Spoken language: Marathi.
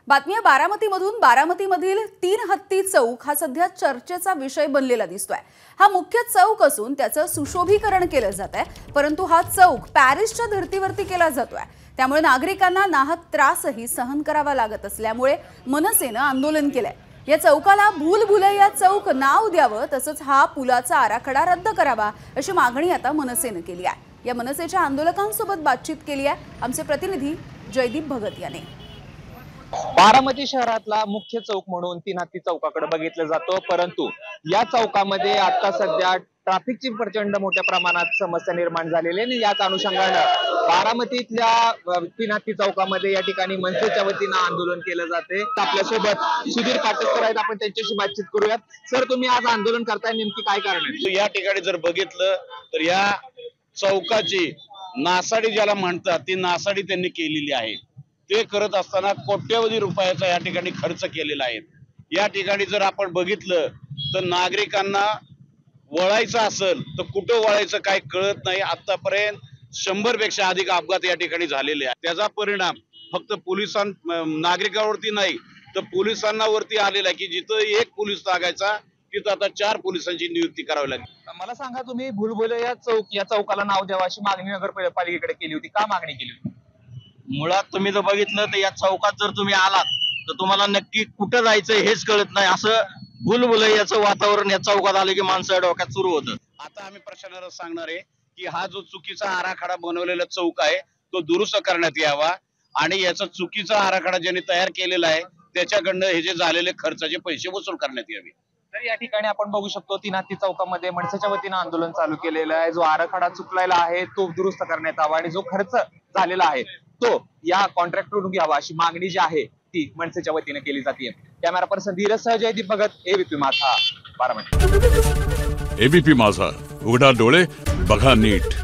बातमी आहे बारामतीमधून। बारामतीमधील 3 हत्ती चौक हा सध्या चर्चेचा विषय बनलेला दिसतोय। हा मुख्य चौक असून त्याचं सुशोभीकरण केलं जात आहे, परंतु हा चौक पॅरिसच्या धर्तीवरती केला जातोय। त्यामुळे नागरिकांना नाहक त्रासही सहन करावा लागत असल्यामुळे मनसेनं आंदोलन केलंय। या चौकाला भूलभुलैया चौक नाव द्यावं, तसंच हा पुलाचा आराखडा रद्द करावा अशी मागणी आता मनसेनं केली आहे। या मनसेच्या आंदोलकांसोबत बातचीत केली आहे आमचे प्रतिनिधी जयदीप भगत यांनी। बारामती शहरातला मुख्य चौक म्हणून 3 हत्ती चौकाकडे बघितलं जातं, परंतु या चौकामध्ये आता सध्या ट्रॅफिकची प्रचंड मोठ्या प्रमाणात समस्या निर्माण झालेली आहे। याच अनुषंगानं बारामतीतल्या 3 हत्ती चौकामध्ये या ठिकाणी मनसेच्या वतीनं आंदोलन केलं जाते। आपल्यासोबत सुधीर काटकर आहेत, आपण त्यांच्याशी बातचीत करूयात। सर, तुम्ही आज आंदोलन करताय, नेमकी काय कारण आहे? या ठिकाणी जर बघितलं तर या चौकाची नासाडी ज्याला म्हणतात ती नासाडी त्यांनी केलेली आहे। ते करत असताना कोट्यवधी रुपयाचा या ठिकाणी खर्च केलेला आहे। या ठिकाणी जर आपण बघितलं तर नागरिकांना वळायचं असेल तर कुठं वळायचं काय कळत नाही। आतापर्यंत 100 पेक्षा अधिक अपघात या ठिकाणी झालेले आहेत। त्याचा परिणाम फक्त नागरिकांवरती नाही तर पोलिसांना वरती आलेला आहे की जिथं 1 पोलीस लागायचा तिथं आता 4 पोलिसांची नियुक्ती करावी लागली। मला सांगा, तुम्ही भूलभुलैया चौक या चौकाला नाव द्यावं अशी मागणी नगरपालिकेकडे केली होती, का मागणी केली होती? मुळात तुम्ही जर बघितलं तर या चौकात जर तुम्ही आलात तर तुम्हाला नक्की कुठं जायचं हेच कळत नाही। असं भूलभुलैयाचं वातावरण या चौकात आलं की माणसाच्या डोक्यात सुरू होतं। आता आम्ही प्रशासनाला सांगणार आहे की हा जो चुकीचा आराखडा बनवलेला चौक आहे तो दुरुस्त करण्यात यावा आणि याचा चुकीचा आराखडा ज्यांनी तयार केलेला आहे त्याच्याकडनं हे जे झालेले खर्चाचे पैसे वसूल करण्यात यावे। तर या ठिकाणी आपण बघू शकतो 3 हत्ती चौकामध्ये मनसेच्या वतीनं आंदोलन चालू केलेलं आहे। जो आराखडा चुकलेला आहे तो दुरुस्त करण्यात यावा आणि जो खर्च झालेला आहे तो या कॉन्ट्रॅक्टकडून घ्यावा अशी मागणी जी आहे ती मनसेच्या वतीने केली जाते। कॅमेरा पर्सन धीरज सह जयदीप भगत, एबीपी माझा, बारामती। एबीपी माझा, उघडा डोळे बघा नीट।